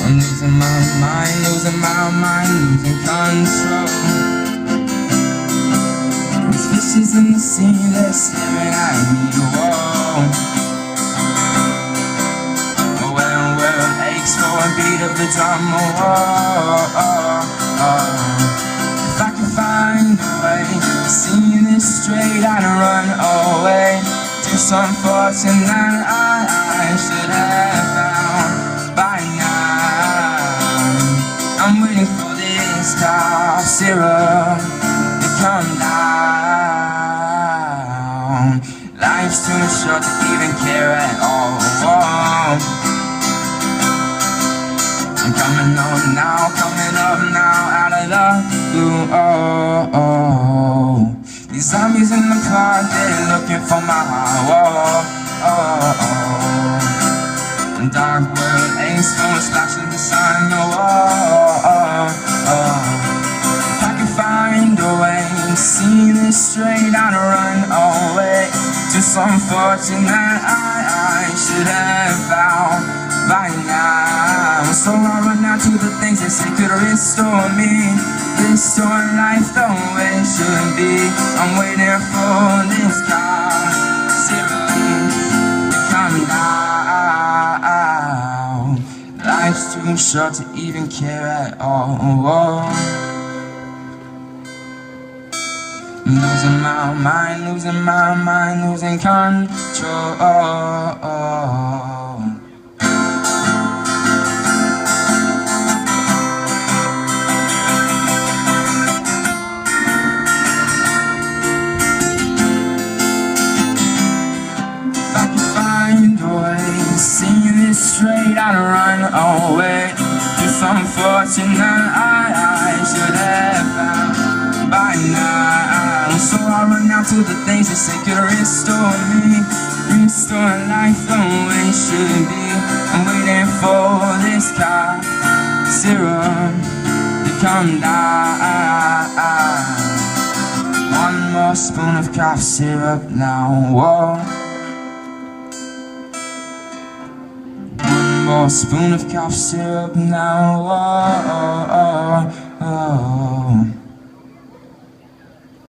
I'm losing my mind, losing my mind, losing control. These fishes in the sea, they're staring at me, whoa. Well, aches for a beat of the drum, if I could find a way to see this straight, I'd run away to some fortune that I should have found by now. I'm waiting for this cough syrup to come down. Life's too short to even care at all. I'm coming on now, coming up now, out of the blue. These zombies in the park, they're looking for my heart. The dark world aches for a splash of the sun. If I could find a way to see this straight, I'd run away to some fortune that I should have found by now. So I run out to the things they say could restore me, restore life the way it should be. I'm waiting for this cough syrup to come down. Life's too short to even care at all. I'm losing my mind, losing my mind, losing control. See this straight, I'd run away to some fortune that I should have found by now. So I run out to the things that say could restore me, restore life the way it should be. I'm waiting for this cough syrup to come down. One more spoon of cough syrup now, whoa. More spoon of cough syrup now,